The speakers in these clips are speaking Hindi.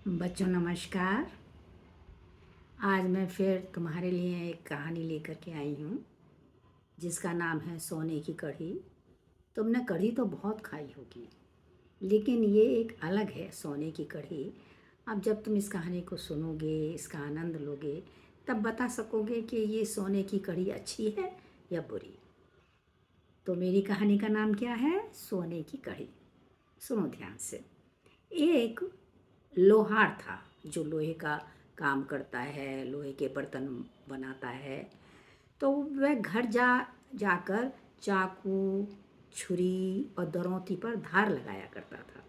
बच्चों नमस्कार। आज मैं फिर तुम्हारे लिए एक कहानी लेकर के आई हूँ जिसका नाम है सोने की कढ़ी। तुमने कढ़ी तो बहुत खाई होगी, लेकिन ये एक अलग है सोने की कढ़ी। अब जब तुम इस कहानी को सुनोगे, इसका आनंद लोगे, तब बता सकोगे कि ये सोने की कढ़ी अच्छी है या बुरी। तो मेरी कहानी का नाम क्या है? सोने की कढ़ी। सुनो ध्यान से। एक लोहार था जो लोहे का काम करता है, लोहे के बर्तन बनाता है। तो वह घर जाकर चाकू, छुरी और दरौंती पर धार लगाया करता था,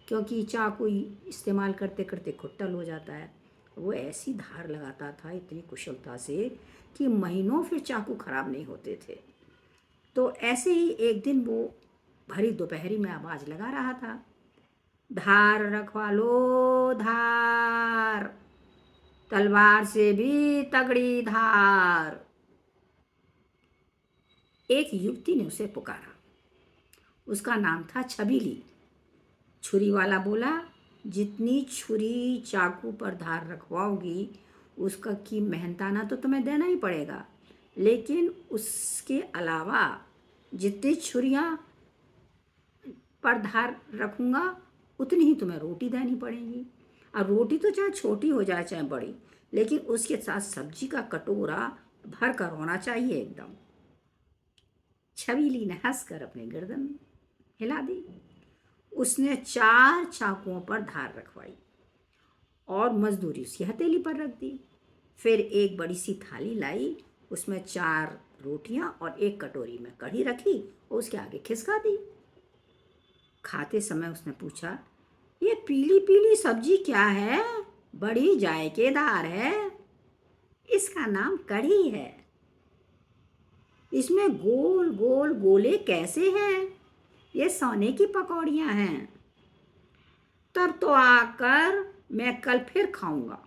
क्योंकि चाकू इस्तेमाल करते करते खुट्टल हो जाता है। वो ऐसी धार लगाता था इतनी कुशलता से कि महीनों फिर चाकू खराब नहीं होते थे। तो ऐसे ही एक दिन वो भरी दोपहरी में आवाज़ लगा रहा था, धार रखवा लो धार, तलवार से भी तगड़ी धार। एक युवती ने उसे पुकारा। उसका नाम था छबीली। छुरी वाला बोला, जितनी छुरी चाकू पर धार रखवाओगी उसका की मेहनताना तो तुम्हें देना ही पड़ेगा, लेकिन उसके अलावा जितनी छुरियां पर धार रखूंगा उतनी ही तुम्हें रोटी देनी पड़ेगी। और रोटी तो चाहे छोटी हो जाए चाहे बड़ी, लेकिन उसके साथ सब्जी का कटोरा भर कर होना चाहिए एकदम। छबीली ने हंसकर अपनी गर्दन हिला दी। उसने 4 चाकुओं पर धार रखवाई और मजदूरी उसकी हथेली पर रख दी। फिर एक बड़ी सी थाली लाई, उसमें 4 रोटियां और एक कटोरी में कढ़ी रखी और उसके आगे खिसका दी। खाते समय उसने पूछा, ये पीली पीली सब्जी क्या है? बड़ी जायकेदार है। इसका नाम कढ़ी है। इसमें गोल गोल गोले कैसे हैं? ये सोने की पकौड़ियां हैं। तब तो आकर मैं कल फिर खाऊंगा।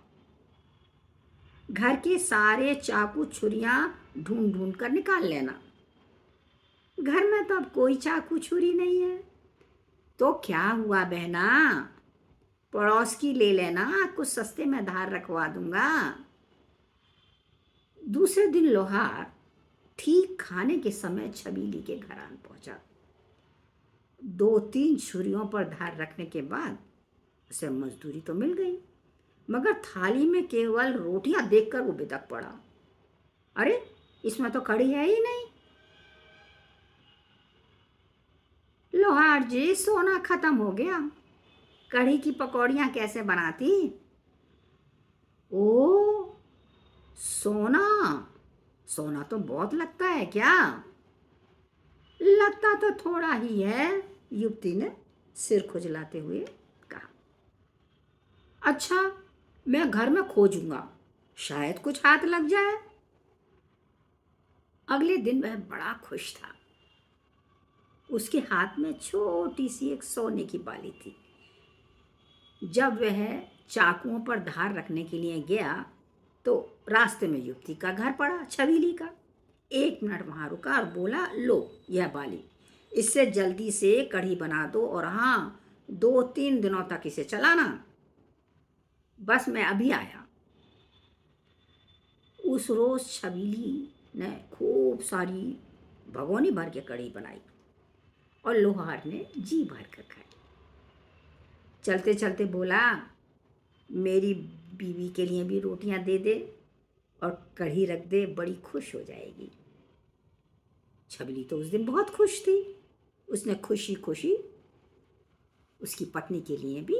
घर के सारे चाकू छुरियां ढूंढ ढूंढ कर निकाल लेना। घर में तो अब कोई चाकू छुरी नहीं है। तो क्या हुआ बहना, पड़ोस की ले लेना, कुछ सस्ते में धार रखवा दूंगा। दूसरे दिन लोहार ठीक खाने के समय छबीली के घर आन पहुंचा। 2-3 छुरियों पर धार रखने के बाद उसे मजदूरी तो मिल गई, मगर थाली में केवल रोटियां देखकर वो बिदक पड़ा। अरे, इसमें तो कढ़ी है ही नहीं। लोहार जी, सोना खत्म हो गया, कढ़ी की पकौड़ियां कैसे बनाती? ओ, सोना। सोना तो बहुत लगता है क्या? लगता तो थोड़ा ही है, युवती ने सिर खुजलाते हुए कहा। अच्छा, मैं घर में खोजूंगा, शायद कुछ हाथ लग जाए। अगले दिन वह बड़ा खुश था। उसके हाथ में छोटी सी एक सोने की बाली थी। जब वह चाकुओं पर धार रखने के लिए गया तो रास्ते में युवती का घर पड़ा, छबीली का। 1 मिनट वहां रुका और बोला, लो यह बाली, इससे जल्दी से कढ़ी बना दो, और हाँ, 2-3 दिनों तक इसे चलाना। बस मैं अभी आया। उस रोज छबीली ने खूब सारी भगोनी भर के कढ़ी बनाई और लोहार ने जी भर कर खाई। चलते चलते बोला, मेरी बीवी के लिए भी रोटियां दे दे और कढ़ी रख दे, बड़ी खुश हो जाएगी। छबीली तो उस दिन बहुत खुश थी। उसने खुशी खुशी उसकी पत्नी के लिए भी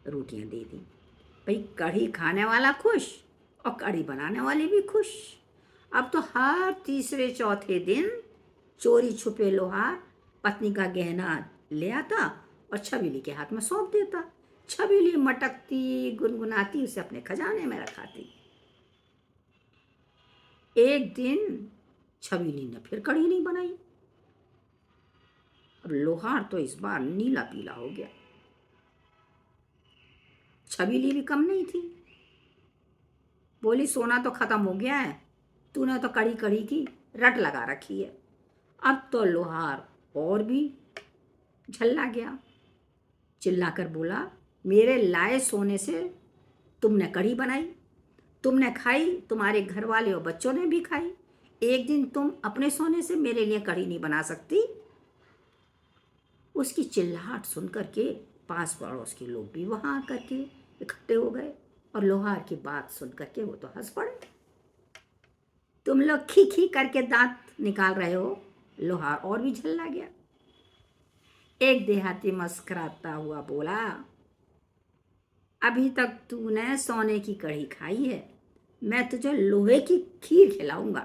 रोटियां दे दी। भाई, कढ़ी खाने वाला खुश और कढ़ी बनाने वाले भी खुश। अब तो हर तीसरे चौथे दिन चोरी छुपे लोहार पत्नी का गहना ले आता और छबीली के हाथ में सौंप देता। छबीली मटकती गुनगुनाती उसे अपने खजाने में रखाती। एक दिन छबीली ने फिर कढ़ी नहीं बनाई। अब लोहार तो इस बार नीला पीला हो गया। छबीली भी कम नहीं थी। बोली, सोना तो खत्म हो गया है, तूने तो कड़ी कड़ी की रट लगा रखी है। अब तो लोहार और भी झल्ला गया। चिल्लाकर बोला, मेरे लाए सोने से तुमने कढ़ी बनाई, तुमने खाई, तुम्हारे घर वाले और बच्चों ने भी खाई। एक दिन तुम अपने सोने से मेरे लिए कढ़ी नहीं बना सकती? उसकी चिल्लाहट सुन करके पास पड़ोस के लोग भी वहां आकर के इकट्ठे हो गए और लोहार की बात सुन करके वो तो हंस पड़े। तुम लोग खी खी करके दांत निकाल रहे हो। लोहार और भी झल्ला गया। एक देहाती मस्कराता हुआ बोला, अभी तक तूने सोने की कढ़ी खाई है, मैं तुझे लोहे की खीर खिलाऊंगा,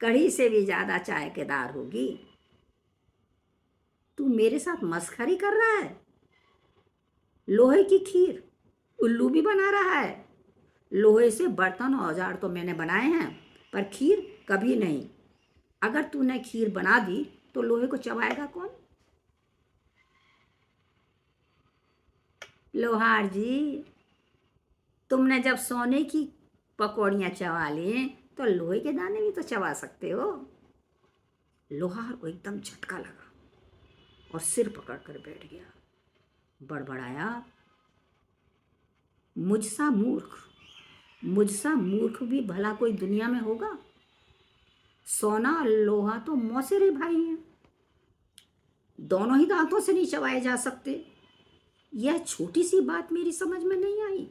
कढ़ी से भी ज्यादा चायकेदार होगी। तू मेरे साथ मस्खरी कर रहा है? लोहे की खीर? उल्लू भी बना रहा है? लोहे से बर्तन और औजार तो मैंने बनाए हैं, पर खीर कभी नहीं। अगर तूने खीर बना दी तो लोहे को चबाएगा कौन? लोहार जी, तुमने जब सोने की पकौड़ियाँ चबा ली तो लोहे के दाने भी तो चबा सकते हो। लोहार को एकदम झटका लगा और सिर पकड़कर बैठ गया। बड़बड़ाया, मुझसा मूर्ख भी भला कोई दुनिया में होगा? सोना और लोहा तो मौसेरे भाई हैं, दोनों ही दांतों से नहीं चबाए जा सकते। यह छोटी सी बात मेरी समझ में नहीं आई।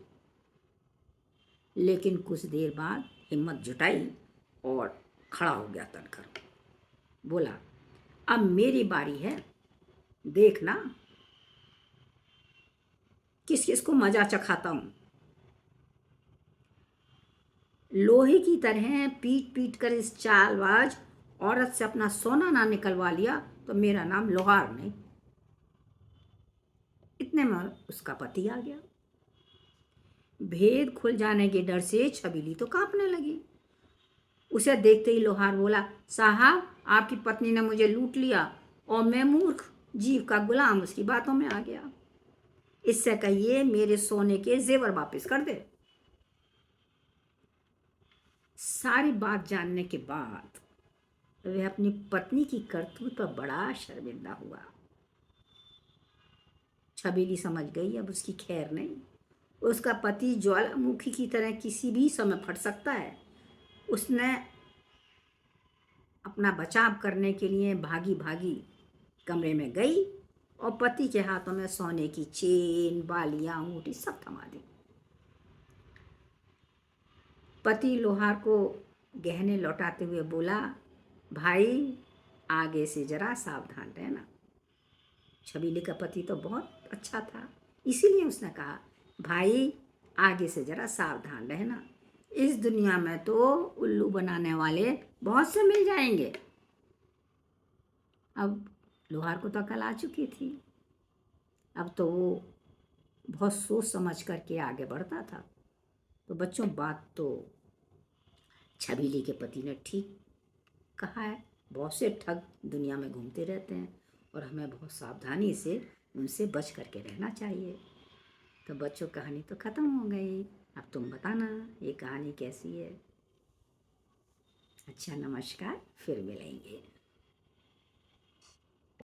लेकिन कुछ देर बाद हिम्मत जुटाई और खड़ा हो गया तनकर। बोला, अब मेरी बारी है, देखना किस किस को मजा चखाता हूं। लोहे की तरह पीट पीट कर इस चालबाज औरत से अपना सोना ना निकलवा लिया तो मेरा नाम लोहार नहीं। इतने में उसका पति आ गया। भेद खुल जाने के डर से छबीली तो कांपने लगी। उसे देखते ही लोहार बोला, साहब, आपकी पत्नी ने मुझे लूट लिया और मैं मूर्ख जीव का गुलाम उसकी बातों में आ गया। इससे कहिए मेरे सोने के जेवर वापस कर दे। सारी बात जानने के बाद वह अपनी पत्नी की करतूत पर बड़ा शर्मिंदा हुआ। छबीली समझ गई अब उसकी खैर नहीं। उसका पति ज्वालामुखी की तरह किसी भी समय फट सकता है। उसने अपना बचाव करने के लिए भागी भागी कमरे में गई और पति के हाथों में सोने की चेन, बालियां, अंगूठी सब थमा दी। पति लोहार को गहने लौटाते हुए बोला, भाई, आगे से जरा सावधान रहना। छबीले का पति तो बहुत अच्छा था, इसीलिए उसने कहा, भाई, आगे से जरा सावधान रहना। इस दुनिया में तो उल्लू बनाने वाले बहुत से मिल जाएंगे। अब लोहार को तो अकल आ चुकी थी। अब तो वो बहुत सोच समझ करके आगे बढ़ता था। तो बच्चों, बात तो छबीले के पति ने ठीक कहा है। बहुत से ठग दुनिया में घूमते रहते हैं और हमें बहुत सावधानी से उनसे बच करके रहना चाहिए। तो बच्चों, कहानी तो ख़त्म हो गई। अब तुम बताना ये कहानी कैसी है। अच्छा, नमस्कार, फिर मिलेंगे।